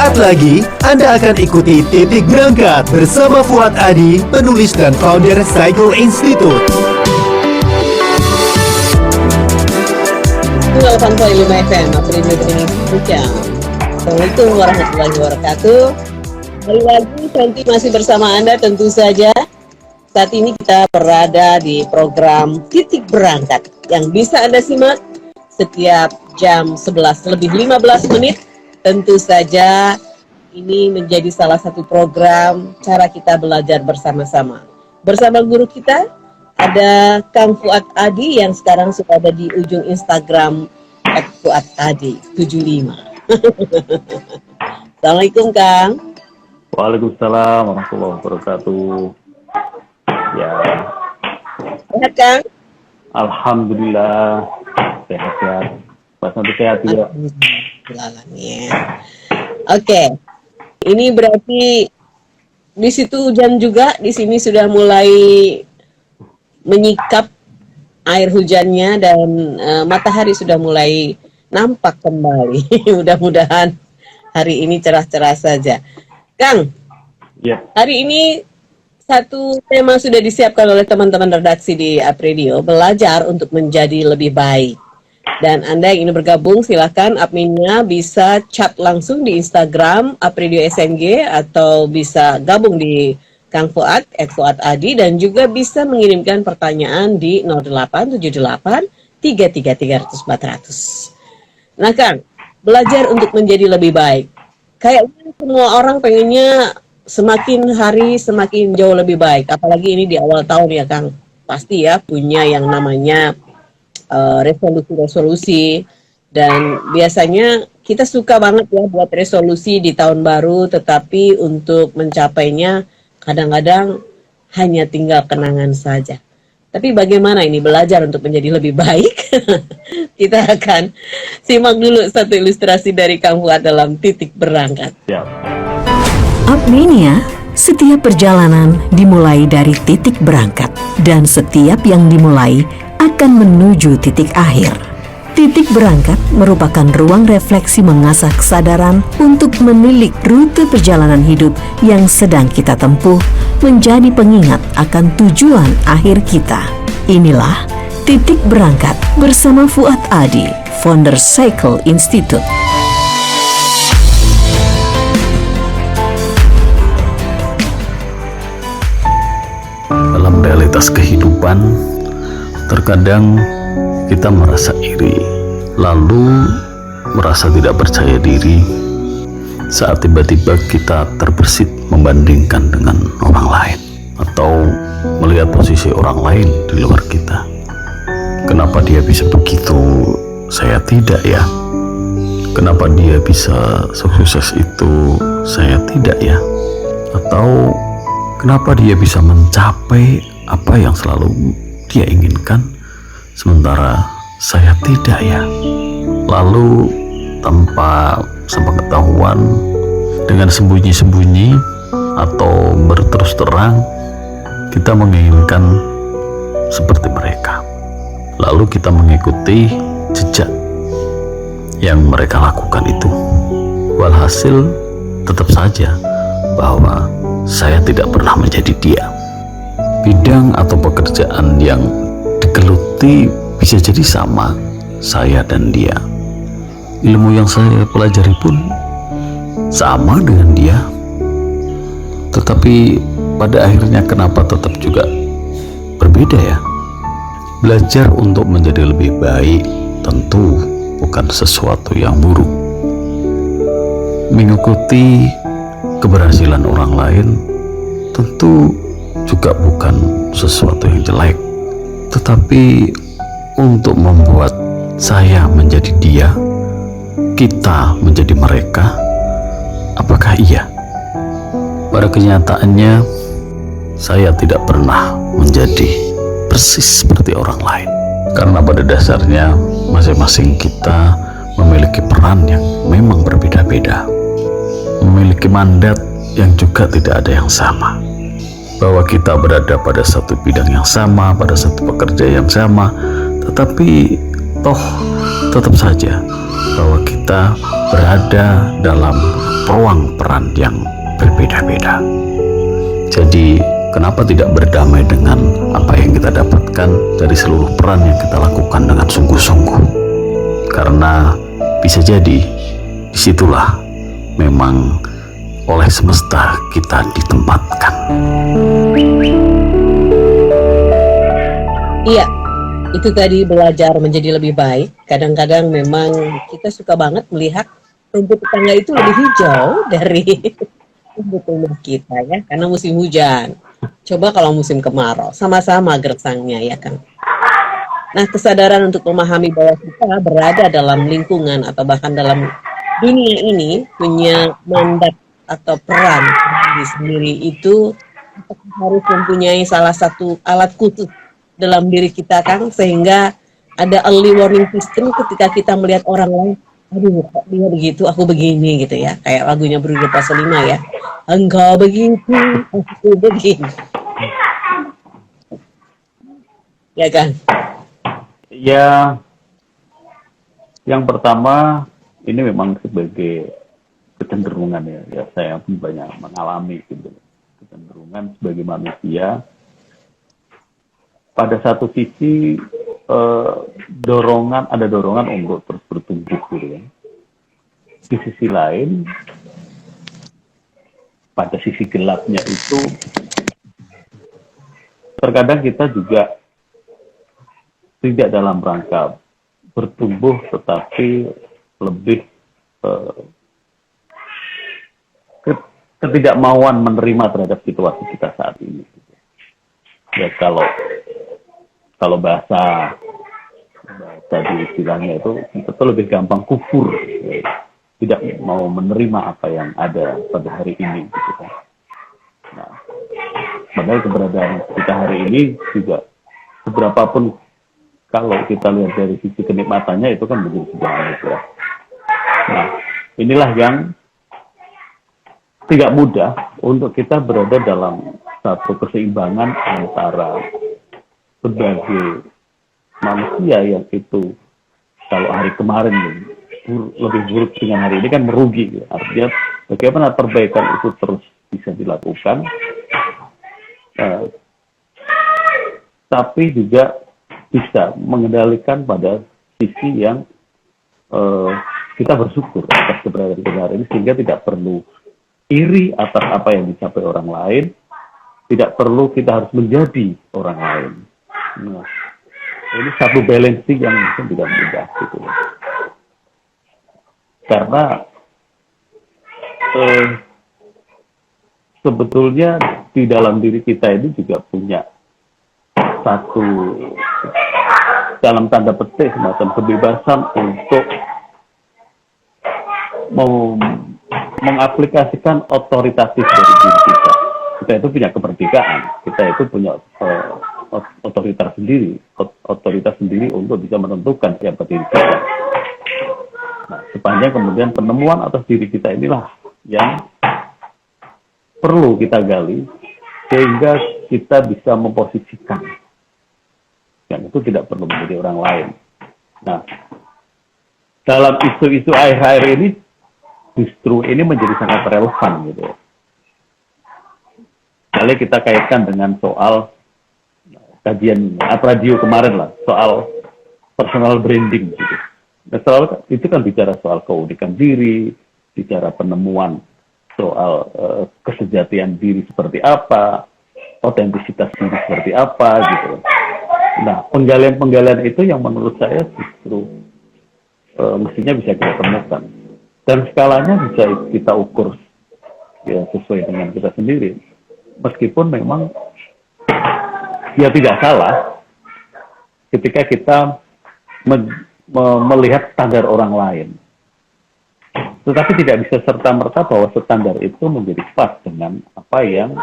Sesaat lagi, Anda akan ikuti Titik Berangkat bersama Fuad Adi, penulis dan founder Cycle Institute. 8.5 FM, Afrika Indonesia. Assalamualaikum warahmatullahi wabarakatuh. Kembali lagi, Santi masih bersama Anda tentu saja. Saat ini kita berada di program Titik Berangkat yang bisa Anda simak setiap jam 11 lebih 15 menit. Tentu saja ini menjadi salah satu program cara kita belajar bersama-sama. Bersama guru kita ada Kang Fuad Adi yang sekarang sudah ada di ujung Instagram @fuadadi75. Assalamualaikum Kang. Waalaikumsalam warahmatullahi wabarakatuh. Ya. Sehat Kang? Alhamdulillah sehat-sehat. Pas nanti sehat juga. Oke. Ini berarti di situ hujan juga, di sini sudah mulai menyikap air hujannya dan matahari sudah mulai nampak kembali. Mudah-mudahan hari ini cerah-cerah saja. Kang, Ya. hari ini satu tema sudah disiapkan oleh teman-teman redaksi di Apredio, belajar untuk menjadi lebih baik. Dan Anda yang ingin bergabung, silakan adminnya bisa chat langsung di Instagram Apredio SNG atau bisa gabung di Kang Fuad, @Fuad Adi, dan juga bisa mengirimkan pertanyaan di 0878 333 400. Nah Kang, belajar untuk menjadi lebih baik. Kayaknya semua orang pengennya semakin hari semakin jauh lebih baik. Apalagi ini di awal tahun ya Kang. Pasti ya punya yang namanya resolusi-resolusi. Dan biasanya kita suka banget ya buat resolusi di tahun baru. Tetapi untuk mencapainya kadang-kadang hanya tinggal kenangan saja. Tapi bagaimana ini belajar untuk menjadi lebih baik? Kita akan simak dulu satu ilustrasi dari Kang Fuad dalam Titik Berangkat. Ya. Upmania, setiap perjalanan dimulai dari titik berangkat dan setiap yang dimulai akan menuju titik akhir. Titik berangkat merupakan ruang refleksi mengasah kesadaran untuk menilik rute perjalanan hidup yang sedang kita tempuh menjadi pengingat akan tujuan akhir kita. Inilah Titik Berangkat bersama Fuad Adi, founder Cycle Institute. Dalam realitas kehidupan, terkadang kita merasa iri, lalu merasa tidak percaya diri saat tiba-tiba kita terbersit membandingkan dengan orang lain atau melihat posisi orang lain di luar kita. Kenapa dia bisa begitu, saya tidak ya? Kenapa dia bisa sukses itu, saya tidak ya? Atau kenapa dia bisa mencapai apa yang selalu dia inginkan, sementara saya tidak ya? Lalu tanpa sepengetahuan, dengan sembunyi-sembunyi atau berterus terang, kita menginginkan seperti mereka. Lalu kita mengikuti jejak yang mereka lakukan itu. Walhasil tetap saja bahwa saya tidak pernah menjadi dia. Bidang atau pekerjaan yang digeluti bisa jadi sama saya dan dia. Ilmu yang saya pelajari pun sama dengan dia. Tetapi pada akhirnya kenapa tetap juga berbeda ya? Belajar untuk menjadi lebih baik tentu bukan sesuatu yang buruk. Mengikuti keberhasilan orang lain tentu juga bukan sesuatu yang jelek. Tetapi untuk membuat saya menjadi dia, kita menjadi mereka, apakah iya? Pada kenyataannya, saya tidak pernah menjadi persis seperti orang lain. Karena pada dasarnya masing-masing kita memiliki peran yang memang berbeda-beda, memiliki mandat yang juga tidak ada yang sama. Bahwa kita berada pada satu bidang yang sama, pada satu pekerja yang sama, tetapi toh tetap saja bahwa kita berada dalam ruang peran yang berbeda-beda. Jadi kenapa tidak berdamai dengan apa yang kita dapatkan dari seluruh peran yang kita lakukan dengan sungguh-sungguh? Karena bisa jadi disitulah memang oleh semesta kita ditempatkan. Iya, itu tadi belajar menjadi lebih baik. Kadang-kadang memang kita suka banget melihat rumput tetangga itu lebih hijau dari rumput rumah kita ya, karena musim hujan. Coba kalau musim kemarau, sama-sama gersangnya ya kan. Nah, kesadaran untuk memahami bahwa kita berada dalam lingkungan atau bahkan dalam dunia ini punya mandat atau peran diri sendiri itu harus mempunyai salah satu alat khusus dalam diri kita kan, sehingga ada early warning system ketika kita melihat orang lain, aduh kok dia begitu, aku begini gitu ya, kayak lagunya Bruno Pasolima ya, engkau begitu, aku begini, ya kan? Ya, yang pertama ini memang sebagai kecenderungan ya saya pun banyak mengalami gitu, kecenderungan sebagai manusia. Pada satu sisi ada dorongan untuk terus bertumbuh gitu ya. Di sisi lain, pada sisi gelapnya itu terkadang kita juga tidak dalam rangka bertumbuh, tetapi lebih ketidakmauan menerima terhadap situasi kita saat ini. Ya kalau bahasa di istilahnya itu lebih gampang kufur, ya. Tidak mau menerima apa yang ada pada hari ini gitu kan. Nah, padahal keberadaan kita hari ini juga seberapapun kalau kita lihat dari sisi kenikmatannya itu kan menjadi sebuah anugerah. Nah, inilah yang tidak mudah untuk kita berada dalam satu keseimbangan antara sebagai manusia yang itu kalau hari kemarin lebih buruk dengan hari ini kan merugi. Artinya bagaimana perbaikan itu terus bisa dilakukan, tapi juga bisa mengendalikan pada sisi yang kita bersyukur atas keberadaan kita hari ini, sehingga tidak perlu iri atas apa yang dicapai orang lain, tidak perlu kita harus menjadi orang lain. Nah, ini satu balancing yang mungkin tidak mudah gitu. Karena sebetulnya di dalam diri kita ini juga punya satu, dalam tanda petik, semacam kebebasan untuk mengaplikasikan otoritatif dari diri kita. Kita itu punya kemerdekaan, kita itu punya otoritas sendiri untuk bisa menentukan siapa diri kita. Nah, sepanjang kemudian penemuan atas diri kita inilah yang perlu kita gali, sehingga kita bisa memposisikan yang itu tidak perlu menjadi orang lain. Nah, dalam isu-isu akhir-akhir ini justru ini menjadi sangat relevan gitu. Kali kita kaitkan dengan soal kajian radio kemarin lah, soal personal branding gitu. Nah, itu kan bicara soal keunikan diri, bicara penemuan soal kesejatian diri seperti apa, otentisitas diri seperti apa gitu. Nah, penggalian-penggalian itu yang menurut saya justru mestinya bisa kita temukan. Dan skalanya bisa kita ukur ya, sesuai dengan kita sendiri. Meskipun memang ya tidak salah ketika kita melihat standar orang lain. Tetapi tidak bisa serta-merta bahwa standar itu menjadi pas dengan apa yang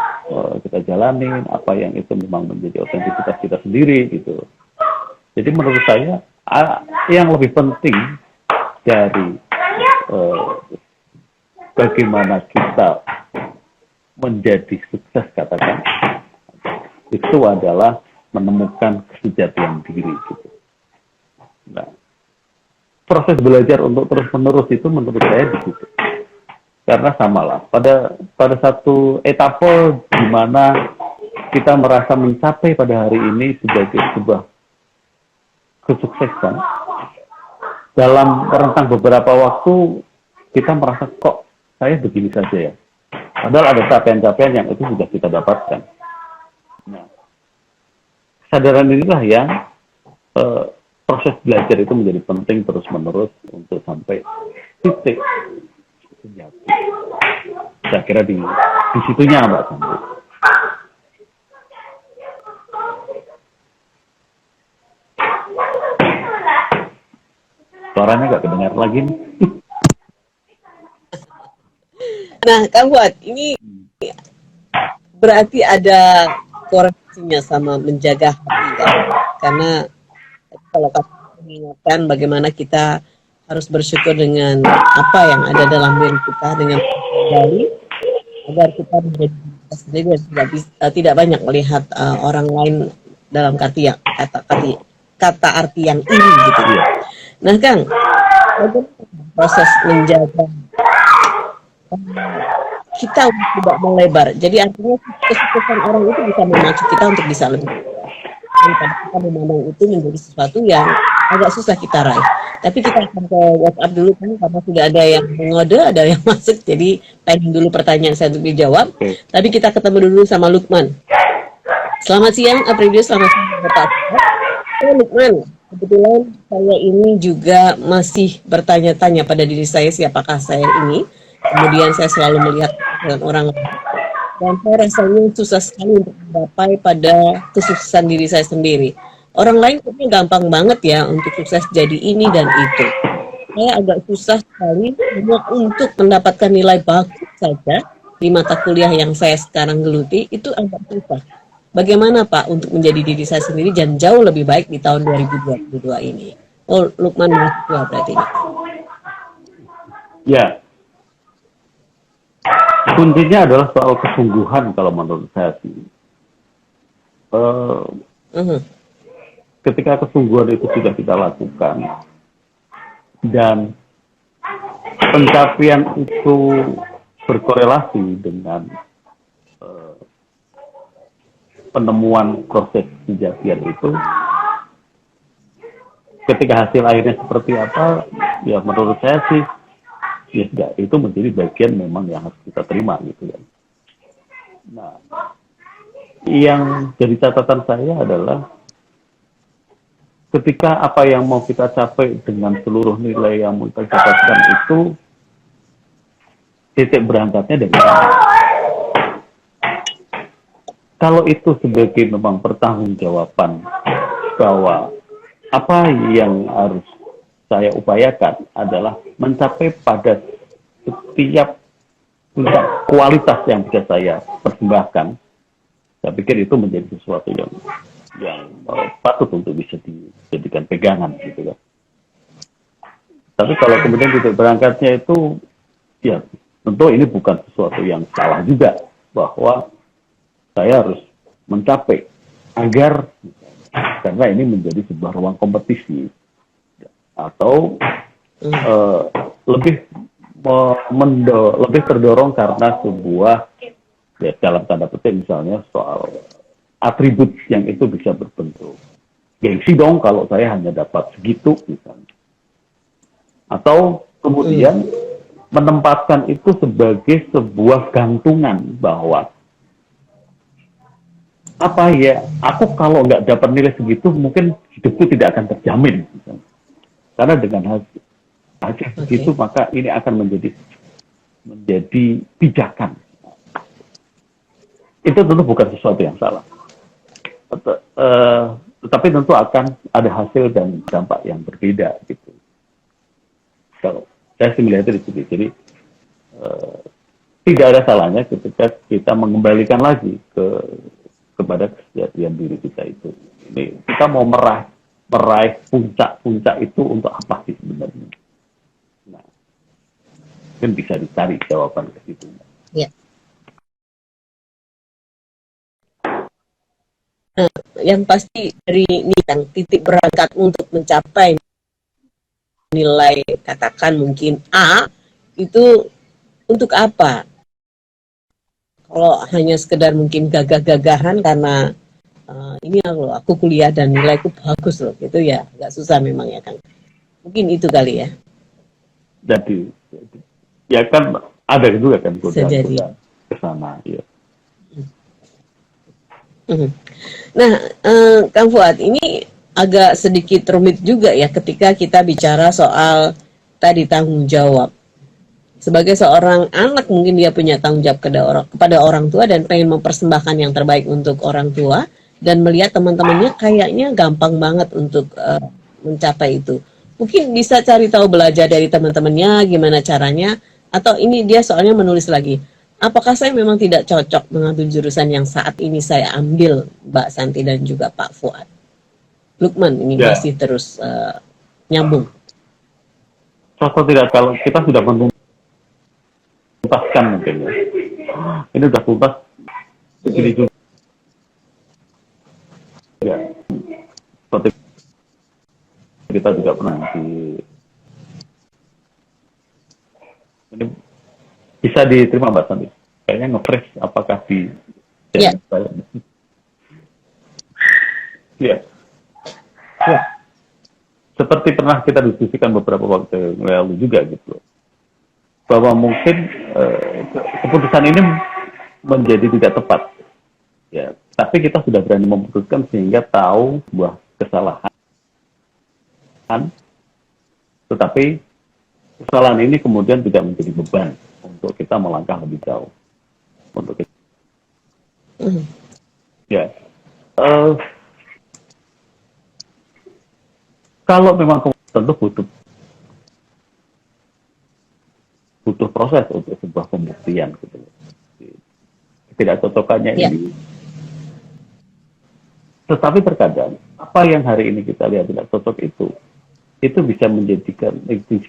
kita jalani, apa yang itu memang menjadi otentitas kita sendiri gitu. Jadi menurut saya yang lebih penting dari bagaimana kita menjadi sukses katakan itu adalah menemukan kesejatian diri gitu. Nah, proses belajar untuk terus-menerus itu menurut saya di situ. Karena samalah pada satu etape di mana kita merasa mencapai pada hari ini sebagai sebuah kesuksesan, dalam rentang beberapa waktu kita merasa kok saya begini saja ya. Padahal ada capaian-capaian yang itu sudah kita dapatkan. Nah, kesadaran inilah yang proses belajar itu menjadi penting terus-menerus untuk sampai titik sejati. Saya kira di situnya Mbak Santi. Suaranya nggak kedengar lagi nih. Nah, Kang Fuad, ini berarti ada koreksinya sama menjaga hati kan? Karena kalau kita mengingatkan bagaimana kita harus bersyukur dengan apa yang ada dalam diri kita dengan kembali agar kita menjadi kita sendiri dan tidak banyak melihat orang lain dalam kata arti yang ini gitu. Nah, Kang, proses menjaga kita untuk tidak melebar. Jadi artinya kesuksesan orang itu bisa memacu kita untuk bisa lebih. Daripada kita memandang itu menjadi sesuatu yang agak susah kita raih. Tapi kita akan ke WhatsApp dulu kan, karena sudah ada yang mengode, ada yang masuk. Jadi pending dulu pertanyaan saya untuk dijawab. Tapi kita ketemu dulu sama Lukman. Selamat siang, Apridio. Selamat siang, Bapak. Lukman, kebetulan saya ini juga masih bertanya-tanya pada diri saya siapakah saya ini. Kemudian saya selalu melihat dengan orang lain. Dan saya rasanya susah sekali untuk mencapai pada kesuksesan diri saya sendiri. Orang lain kayaknya gampang banget ya untuk sukses jadi ini dan itu. Saya agak susah sekali hanya untuk mendapatkan nilai bagus saja di mata kuliah yang saya sekarang geluti, itu agak susah. Bagaimana Pak untuk menjadi diri saya sendiri dan jauh lebih baik di tahun 2022 ini? Oh, Lukman mahasiswa berarti ini. Ya, kuncinya adalah soal kesungguhan kalau menurut saya sih. Ketika kesungguhan itu sudah kita lakukan dan pencapaian itu berkorelasi dengan penemuan proses kejadian itu, ketika hasil akhirnya seperti apa, ya menurut saya sih ya sudah, itu menjadi bagian memang yang harus kita terima gitu kan. Nah, yang jadi catatan saya adalah ketika apa yang mau kita capai dengan seluruh nilai yang mau kita dapatkan itu, titik berangkatnya dari mana? Kalau itu sebagai memang pertanggungjawaban bahwa apa yang harus saya upayakan adalah mencapai pada setiap kualitas yang bisa saya persembahkan, saya pikir itu menjadi sesuatu yang patut untuk bisa dijadikan pegangan gitu kan. Tapi kalau kemudian titik berangkatnya itu, ya tentu ini bukan sesuatu yang salah juga, bahwa saya harus mencapai agar, karena ini menjadi sebuah ruang kompetisi, atau lebih terdorong karena sebuah, ya dalam tanda petik misalnya soal atribut yang itu bisa berbentuk gengsi dong kalau saya hanya dapat segitu misalnya, atau kemudian menempatkan itu sebagai sebuah gantungan bahwa apa ya, aku kalau nggak dapat nilai segitu mungkin hidupku tidak akan terjamin misalnya. Karena dengan hasil begitu maka ini akan menjadi pijakan. Itu tentu bukan sesuatu yang salah. Tetapi tentu akan ada hasil dan dampak yang berbeda gitu. Kalau saya sih melihatnya di situ. Jadi tidak ada salahnya ketika kita mengembalikan lagi kepada kesejatian diri kita itu. Ini kita mau meraih puncak-puncak itu untuk apa sih sebenarnya? Nah, mungkin bisa dicari jawaban ke situ. Ya. Nah, yang pasti dari ini kan titik berangkat untuk mencapai nilai katakan mungkin A itu untuk apa? Kalau hanya sekedar mungkin gagah-gagahan karena ini loh aku kuliah dan nilaiku bagus loh, gitu ya, agak susah memang ya Kang. Mungkin itu kali ya. Jadi ya kan ada juga kan Bisa jadi. godaan ke sana ya. Nah, Kang Fuad, ini agak sedikit rumit juga ya ketika kita bicara soal tadi tanggung jawab. Sebagai seorang anak mungkin dia punya tanggung jawab kepada orang tua dan pengen mempersembahkan yang terbaik untuk orang tua, dan melihat teman-temannya kayaknya gampang banget untuk mencapai itu. Mungkin bisa cari tahu, belajar dari teman-temannya gimana caranya, atau ini dia soalnya menulis lagi, apakah saya memang tidak cocok mengambil jurusan yang saat ini saya ambil, Mbak Santi dan juga Pak Fuad. Lukman ini Ya. masih terus nyambung. Cocok tidak kalau kita sudah menuntaskan mungkin ya. Ini udah tuntas begini juga. Ya. Seperti kita juga pernah ini bisa diterima Mbak Santi. Kayaknya nge-fresh apakah di Ya. saya. Ya. Ya. Seperti pernah kita diskusikan beberapa waktu yang lalu juga gitu, bahwa mungkin keputusan ini menjadi tidak tepat, ya. Tapi kita sudah berani memutuskan sehingga tahu sebuah kesalahan, tetapi kesalahan ini kemudian tidak menjadi beban untuk kita melangkah lebih jauh. Untuk kita, ya. Kalau memang tentu butuh proses untuk sebuah pembuktian gitu. Tidak cocokannya Ya. ini. Tetapi terkadang apa yang hari ini kita lihat tidak cocok itu bisa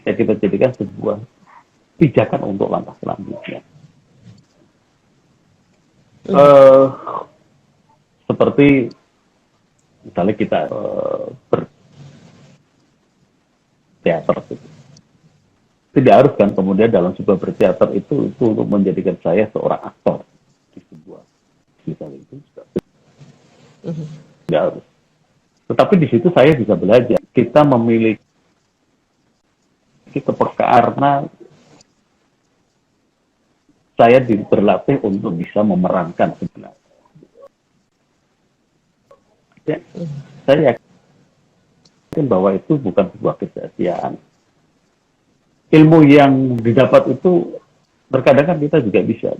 kita jadikan sebuah pijakan untuk langkah selanjutnya. Seperti misalnya kita berteater gitu. Tidak harus kan kemudian dalam sebuah berteater itu untuk menjadikan saya seorang aktor di sebuah misalnya itu tidak harus. Tetapi di situ saya bisa belajar. Kita memiliki karena saya berlatih untuk bisa memerankan sebenarnya. Ya, saya yakin bahwa itu bukan sebuah kesia-siaan. Ilmu yang didapat itu terkadang kan kita juga bisa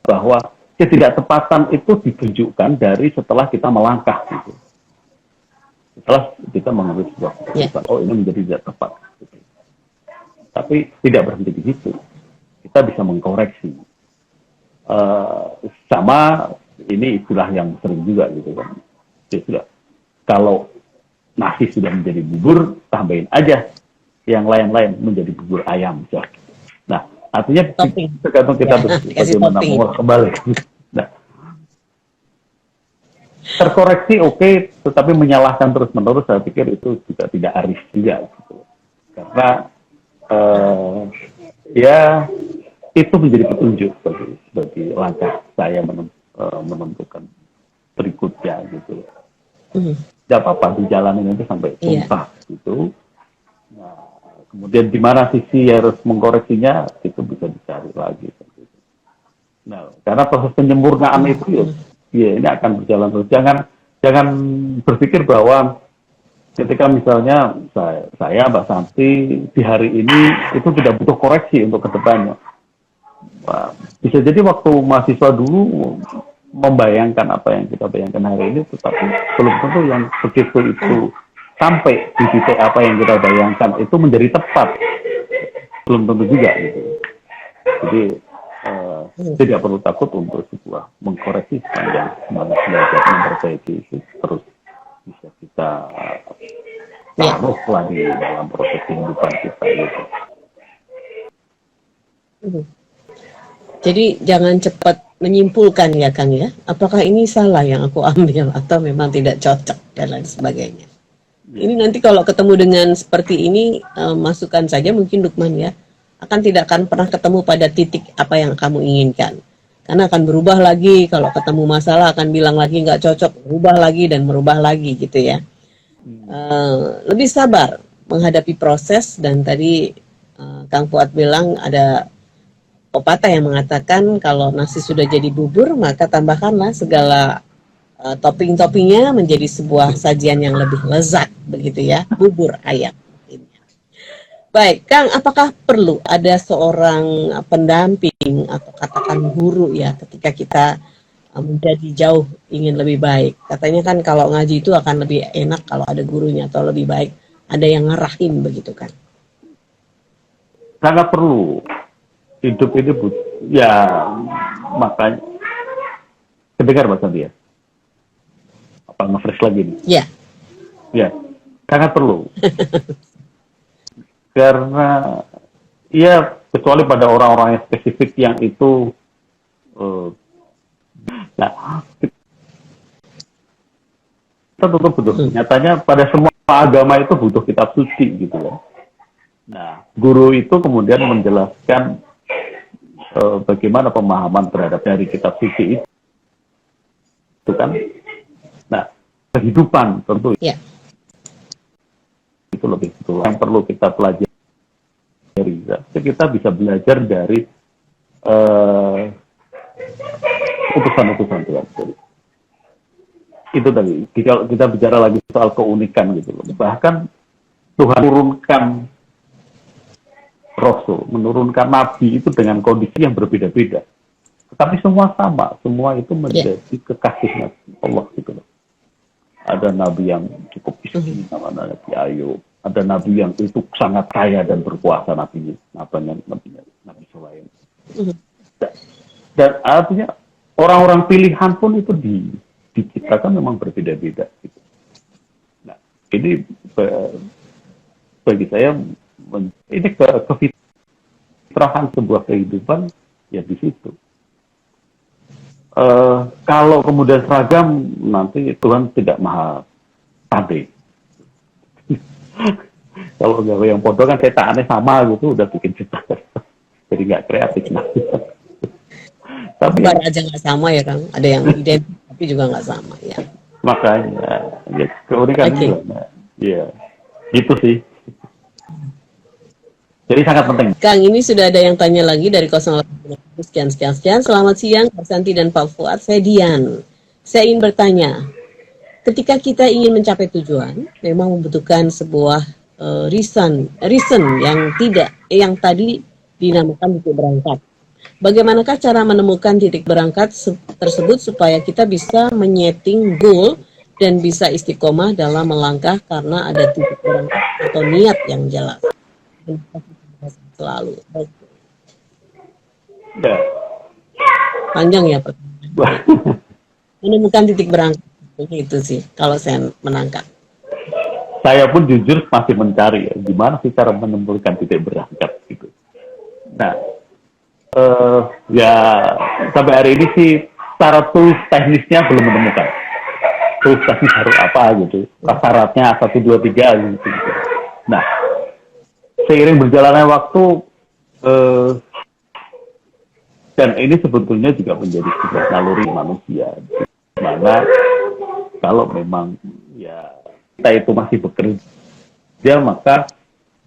bahwa ketidaktepatan itu ditunjukkan dari setelah kita melangkah gitu. Setelah kita mengambil sebuah keputusan, oh ini menjadi tidak tepat. Gitu. Tapi tidak berhenti di situ. Kita bisa mengkoreksi. Sama ini istilah yang sering juga gitu kan. Ya sudah, kalau nasi sudah menjadi bubur, tambahin aja yang lain-lain menjadi bubur ayam. Nah, artinya tergantung kita bagaimana mau kembali. Nah, terkoreksi oke, tetapi menyalahkan terus-menerus saya pikir itu juga tidak arif juga. Gitu. Karena ya itu menjadi petunjuk bagi langkah saya menentukan berikutnya gitu. Tidak apa-apa di jalan ini sampai tuntas gitu. Nah, kemudian di mana sisi harus mengkoreksinya itu bisa dicari lagi. Nah, karena proses penyempurnaan itu ya ini akan berjalan terus. Jangan berpikir bahwa ketika misalnya saya Mbak Santi di hari ini itu tidak butuh koreksi untuk kedepannya. Nah, bisa jadi waktu mahasiswa dulu membayangkan apa yang kita bayangkan hari ini, tetapi belum tentu yang begitu itu sampai di titik apa yang kita bayangkan itu menjadi tepat, belum tentu juga gitu. Jadi tidak perlu takut untuk sebuah mengkoreksi sepanjang semangat belajar memperbaiki itu terus bisa kita taruh lagi dalam proses kehidupan kita gitu. Jadi jangan cepat menyimpulkan ya Kang ya, apakah ini salah yang aku ambil atau memang tidak cocok dan lain sebagainya. Ini nanti kalau ketemu dengan seperti ini, masukkan saja mungkin Lukman ya, tidak akan pernah ketemu pada titik apa yang kamu inginkan. Karena akan berubah lagi, kalau ketemu masalah akan bilang lagi nggak cocok, berubah lagi dan merubah lagi gitu ya. Lebih sabar menghadapi proses, dan tadi Kang Fuad bilang ada pepatah yang mengatakan kalau nasi sudah jadi bubur, maka tambahkanlah segala topping-toppingnya menjadi sebuah sajian yang lebih lezat, begitu ya, bubur ayam. Baik, Kang, apakah perlu ada seorang pendamping atau katakan guru ya ketika kita menjadi jauh ingin lebih baik? Katanya kan kalau ngaji itu akan lebih enak kalau ada gurunya, atau lebih baik ada yang ngarahin, begitu kan? Sangat perlu. Hidup ini ya, makanya kedengar Mas Andi ya? Apa nge-fresh lagi nih? Ya. Ya, sangat perlu. Karena ya kecuali pada orang-orang yang spesifik yang itu nah, kita tentu butuh. Nyatanya pada semua agama itu butuh kitab suci gitu loh. Nah, guru itu kemudian menjelaskan bagaimana pemahaman terhadap dari kitab suci itu kan. Nah, kehidupan tentu itu lebih itu yang perlu kita pelajari. Kita bisa belajar dari utusan-utusan Tuhan. Itu tadi. Kalau kita bicara lagi soal keunikan gitu loh. Bahkan Tuhan menurunkan Rasul, menurunkan Nabi itu dengan kondisi yang berbeda-beda. Tetapi semua sama, semua itu menjadi kekasihnya Allah gitu loh. Ada Nabi yang cukup miskin, namanya Nabi Ayub. Ada Nabi yang itu sangat kaya dan berkuasa, Nabi Sulaim. Dan artinya orang-orang pilihan pun itu diciptakan memang berbeda-beda. Gitu. Nah, ini bagi saya ini kefitrahan sebuah kehidupan ya di situ. Kalau kemudian seragam, nanti Tuhan tidak maha pandai. Kalau gawe yang bodoh kan cetakannya sama gitu, udah bikin cetak, jadi nggak kreatif. Tapi gambar aja nggak sama ya Kang, ada yang identik tapi juga nggak sama ya. Makanya ya, keunikan juga, ya gitu sih. Jadi sangat penting. Kang, ini sudah ada yang tanya lagi dari 08 sekian. Selamat siang Pak Santi dan Pak Fuad. Saya Dian. Saya ingin bertanya, ketika kita ingin mencapai tujuan, memang membutuhkan sebuah reason yang tadi dinamakan titik berangkat. Bagaimanakah cara menemukan titik berangkat tersebut supaya kita bisa menyeting goal dan bisa istiqomah dalam melangkah karena ada titik berangkat atau niat yang jelas. Selalu. Ya. Panjang ya pertanyaan. Menemukan titik berangkat itu sih kalau saya menangkap. Saya pun jujur masih mencari ya, gimana sih cara menemukan titik berangkat gitu. Nah, ya sampai hari ini sih secara tools teknisnya belum menemukan. Tools teknis harus apa gitu, syaratnya 1, 2, 3 gitu. Nah, seiring berjalannya waktu dan ini sebetulnya juga menjadi sebuah naluri manusia, di mana kalau memang ya kita itu masih bekerja, maka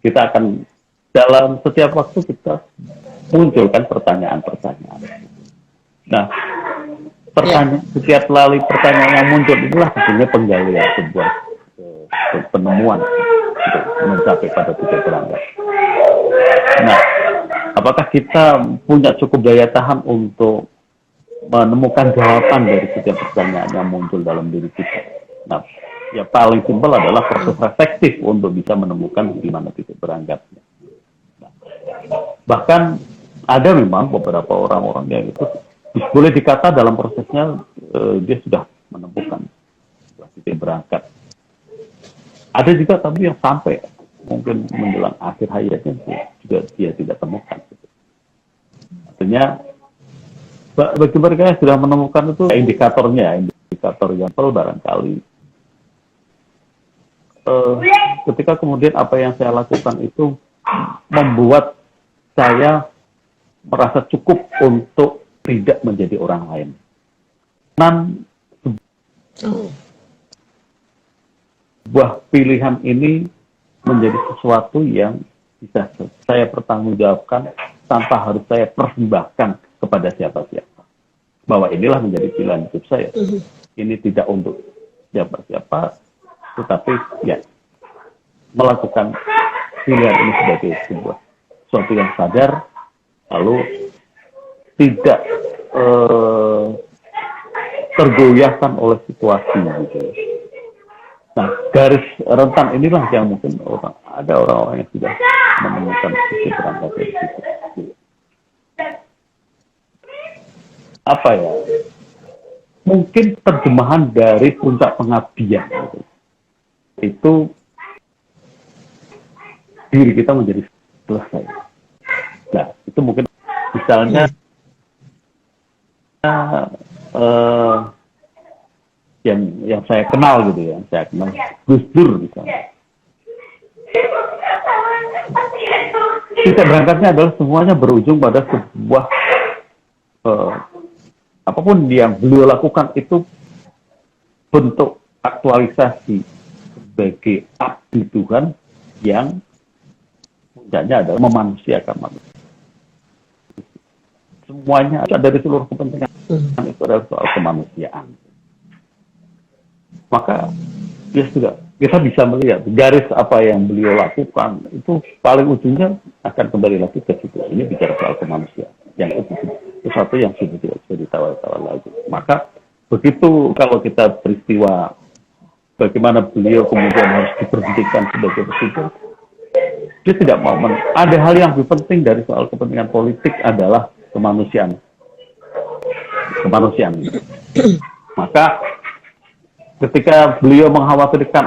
kita akan dalam setiap waktu kita munculkan pertanyaan-pertanyaan. Nah, setiap melalui pertanyaan yang muncul itulah sebetulnya penggalian sebuah penemuan untuk mencapai pada titik berangkat. Nah, apakah kita punya cukup daya tahan untuk menemukan jawaban dari setiap pertanyaan yang muncul dalam diri kita? Nah, ya paling simpel adalah proses reflektif untuk bisa menemukan di mana titik berangkatnya. Nah, bahkan ada memang beberapa orang-orang yang itu boleh dikata dalam prosesnya dia sudah menemukan titik berangkat. Ada juga tapi yang sampai mungkin menjelang akhir hayatnya juga dia tidak temukan. Artinya bagi mereka yang sudah menemukan itu indikator yang barangkali ketika kemudian apa yang saya lakukan itu membuat saya merasa cukup untuk tidak menjadi orang lain. Dan sebuah pilihan ini menjadi sesuatu yang bisa saya pertanggungjawabkan tanpa harus saya persembahkan kepada siapa-siapa. Bahwa inilah menjadi pilihan hidup saya. Ini tidak untuk siapa-siapa, tetapi ya melakukan pilihan ini sebagai sebuah sesuatu yang sadar, lalu tidak tergoyahkan oleh situasi gitu. Nah, garis rentan inilah yang mungkin ada orang-orang yang sudah menemukan titik berangkat dari situ. Apa ya? Mungkin terjemahan dari puncak pengabdian gitu. Itu diri kita menjadi selesai. Nah, itu mungkin misalnya yang saya kenal gitu ya, saya kenal Gus Dur misalnya. Titik berangkatnya adalah semuanya berujung pada sebuah apapun yang beliau lakukan itu bentuk aktualisasi sebagai abdi Tuhan yang puncaknya adalah memanusiakan manusia. Semuanya dari seluruh kepentingan itu adalah soal kemanusiaan. Maka ya sudah, kita bisa melihat garis apa yang beliau lakukan itu paling ujungnya akan kembali lagi ke situ. Ini bicara soal kemanusiaan, yang itu sesuatu yang sudah tidak bisa ditawar-tawar lagi. Maka begitu kalau kita peristiwa bagaimana beliau kemudian harus diberhentikan sebagai presiden, dia tidak mau. Ada hal yang lebih penting dari soal kepentingan politik adalah kemanusiaan. Maka ketika beliau mengkhawatirkan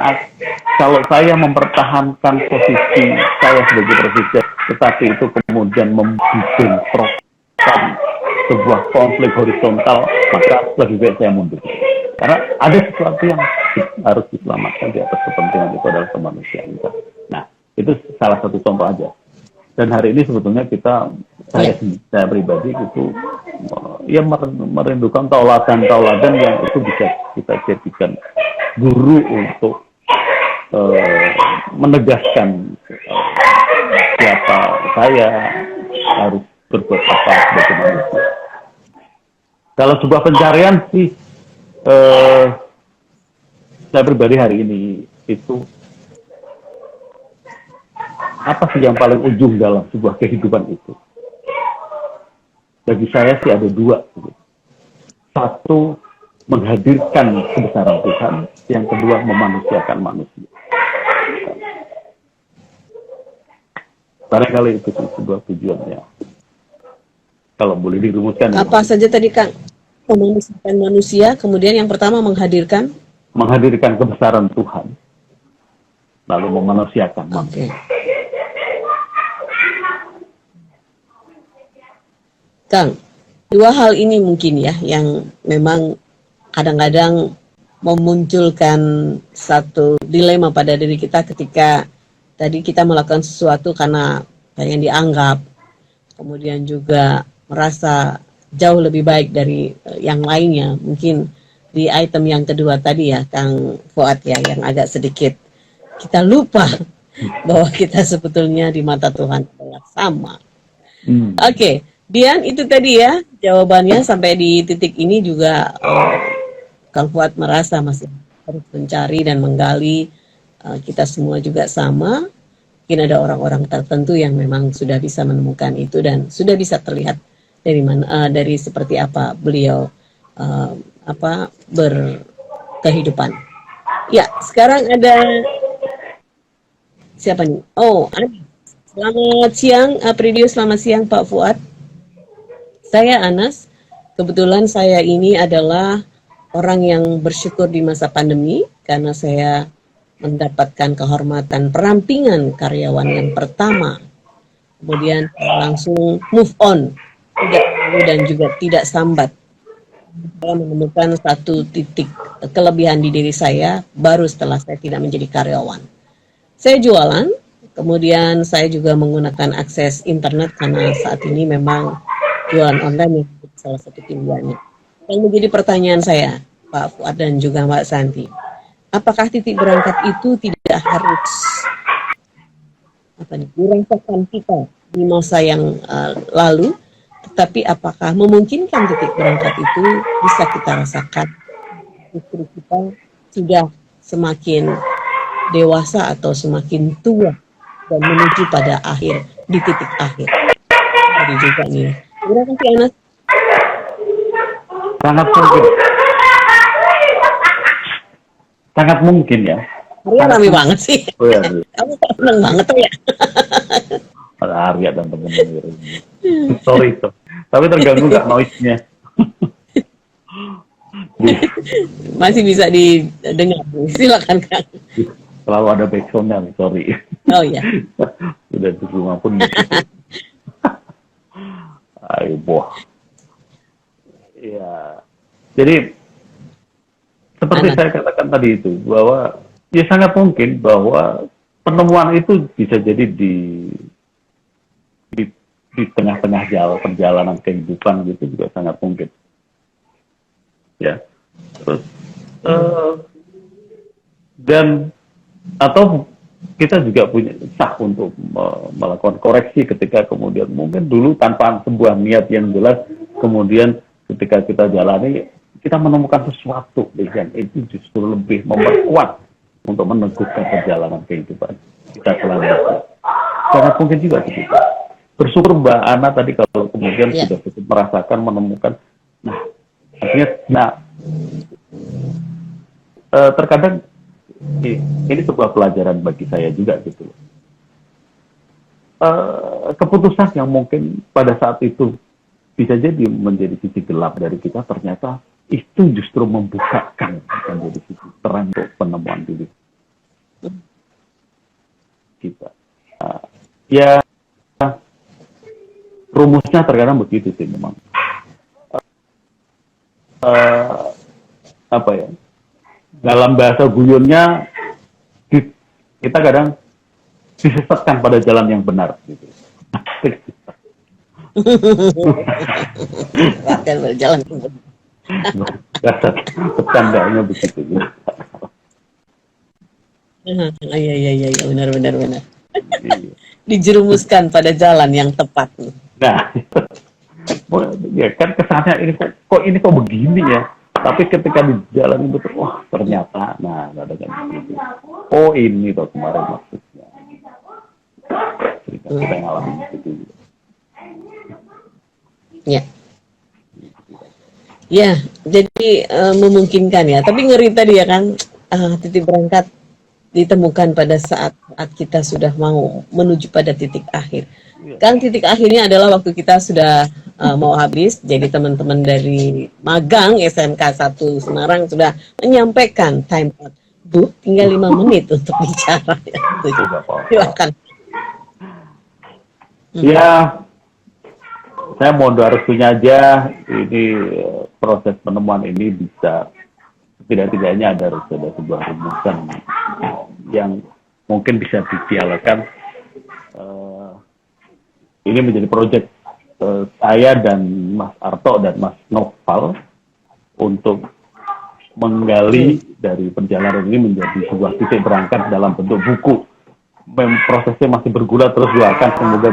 kalau saya mempertahankan posisi saya sebagai presiden, tetapi itu kemudian membentrokkan sebuah konflik horizontal, maka lebih baik saya mundur. Karena ada sesuatu yang harus diselamatkan di atas kepentingan itu adalah kemanusiaan. Nah, itu salah satu contoh aja. Dan hari ini sebetulnya saya pribadi itu ya merindukan tauladan yang itu bisa kita jadikan guru untuk menegaskan siapa saya harus berbuat apa sebagai manusia. Kalau sebuah pencarian sih saya pribadi hari ini itu apa sih yang paling ujung dalam sebuah kehidupan itu? Bagi saya sih ada dua. Satu, menghadirkan kebesaran Tuhan. Yang kedua, memanusiakan manusia. Barangkali itu sebuah tujuannya. Kalau boleh dirumuskan. Apa saja tadi, Kang? Memanusiakan manusia, kemudian yang pertama menghadirkan kebesaran Tuhan. Lalu memanusiakan manusia. Kang, dua hal ini mungkin ya yang memang kadang-kadang memunculkan satu dilema pada diri kita ketika tadi kita melakukan sesuatu karena pengen dianggap, kemudian juga merasa jauh lebih baik dari yang lainnya. Mungkin di item yang kedua tadi ya, Kang Fuad ya, yang agak sedikit kita lupa bahwa kita sebetulnya di mata Tuhan adalah sama. Oke. Dian, itu tadi ya jawabannya. Sampai di titik ini juga Kang Fuad merasa masih harus mencari dan menggali. Kita semua juga sama. Mungkin ada orang-orang tertentu yang memang sudah bisa menemukan itu dan sudah bisa terlihat dari mana, dari seperti apa beliau berkehidupan. Ya, sekarang ada siapa nih? Oh, selamat siang, Pridio. Selamat siang, Pak Fuad. Saya Anas, kebetulan saya ini adalah orang yang bersyukur di masa pandemi karena saya mendapatkan kehormatan perampingan karyawan yang pertama. Kemudian langsung move on, tidak malu dan juga tidak sambat. Saya menemukan satu titik kelebihan di diri saya baru setelah saya tidak menjadi karyawan. Saya jualan, Kemudian saya juga menggunakan akses internet karena saat ini memang jualan online yang salah satu pilihannya. Yang menjadi pertanyaan saya, Pak Fuad dan juga Mbak Santi, apakah titik berangkat itu tidak harus dirasakan kita di masa yang lalu, tetapi apakah memungkinkan titik berangkat itu bisa kita rasakan justru kita sudah semakin dewasa atau semakin tua dan menuju pada akhir, di titik akhir. Jadi juga nih. Terima kasih Anas. Sangat mungkin. Sangat mungkin ya. Arya rame banget sih. Oh, ya. Kamu kok seneng banget tuh ya. Ada Arya dan teman-teman. Sorry itu. Tapi terganggu nggak noise-nya? Masih bisa didengar. Silakan Kang. Selalu ada backsound-nya, sorry. Oh iya. Sudah di rumah pun gitu. Ayo, boh. Ya. Jadi seperti saya katakan tadi itu, bahwa ya sangat mungkin bahwa penemuan itu bisa jadi di tengah-tengah perjalanan kehidupan gitu juga sangat mungkin. Ya. Terus dan atau kita juga punya sah untuk melakukan koreksi ketika kemudian mungkin dulu tanpa sebuah niat yang jelas, kemudian ketika kita jalani kita menemukan sesuatu yang itu justru lebih memperkuat untuk meneguhkan perjalanan kehidupan kita selanjutnya. Sangat mungkin juga begitu. Bersyukur Mbak Ana tadi kalau kemudian sudah merasakan, menemukan, artinya terkadang ini sebuah pelajaran bagi saya juga gitu. Keputusan yang mungkin pada saat itu bisa jadi menjadi sisi gelap dari kita, ternyata itu justru membukakan menjadi sisi terang untuk penemuan diri kita. Ya, rumusnya terkadang begitu sih memang. Apa ya? Dalam bahasa guyonnya kita kadang disesatkan pada jalan yang benar gitu. Akan berjalan. Bercandanya begitu. Iya, benar. Dijerumuskan pada jalan yang tepat. Nah, ya kan kesannya ini kok begini ya. Tapi ketika di jalan itu, wah ternyata, ada kan begitu. Oh ini tuh kemarin maksudnya. Cerita kita ngalamin begitu. Ya. Ya, jadi memungkinkan ya. Tapi ngeri tadi ya kan, titik berangkat ditemukan pada saat kita sudah mau menuju pada titik akhir. Kan titik akhirnya adalah waktu kita sudah mau habis. Jadi teman-teman dari magang SMK 1 Semarang sudah menyampaikan time out. Bu, tinggal 5 menit untuk bicara. Silakan. Ya, saya mohon doa restunya aja. Ini proses penemuan ini bisa tidak-tidaknya ada sebuah rumusan yang mungkin bisa dipialakan. Ini menjadi proyek saya dan Mas Arto dan Mas Noval untuk menggali dari perjalanan ini menjadi sebuah titik berangkat dalam bentuk buku. Prosesnya masih bergulat terus, doakan semoga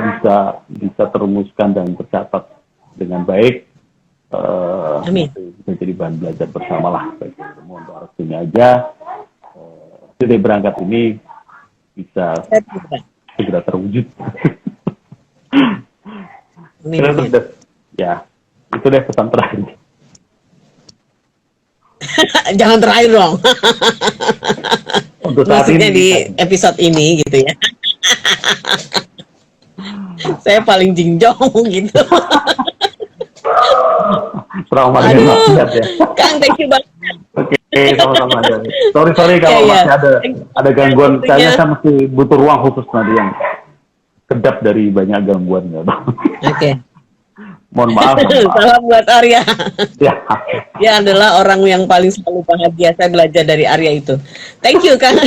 bisa terumuskan dan tercatat dengan baik. Amin. Bisa jadi bahan belajar bersamalah. Mohon doa restunya aja. Titik berangkat ini bisa segera terwujud. Ya, itu deh pesan terakhir. Jangan terakhir dong. Untuk saat maksudnya ini, di episode ini gitu ya. Saya paling jingjong gitu. trauma dengan maksiat ya. Kang, thank you banget. Oke, sama-sama aja. Sorry kalau masih ada gangguan. Kayaknya saya masih butuh ruang khusus nanti yang kedap dari banyak gangguan. Oke. Mohon maaf. Salam buat Arya. Ya. Dia adalah orang yang paling selalu bahagia. Saya belajar dari Arya itu. Thank you, Kang.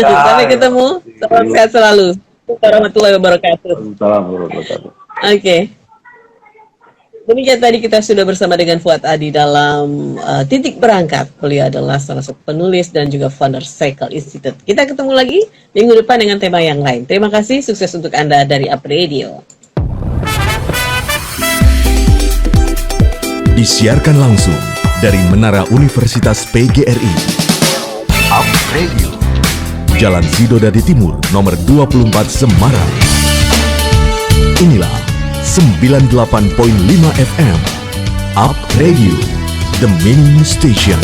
Sampai ketemu. Salam sehat selalu. warahmatullahi wabarakatuh. Assalamualaikum warahmatullahi wabarakatuh. Oke. Demikian tadi kita sudah bersama dengan Fuad Adi dalam Titik Berangkat. Beliau adalah salah satu penulis dan juga founder Cycle Institute. Kita ketemu lagi minggu depan dengan tema yang lain. Terima kasih, sukses untuk Anda dari Up Radio. Disiarkan langsung dari Menara Universitas PGRI. Up Radio. Jalan Sidodadi Timur, nomor 24 Semarang. Inilah 98.5 FM. Up Radio, the mini station.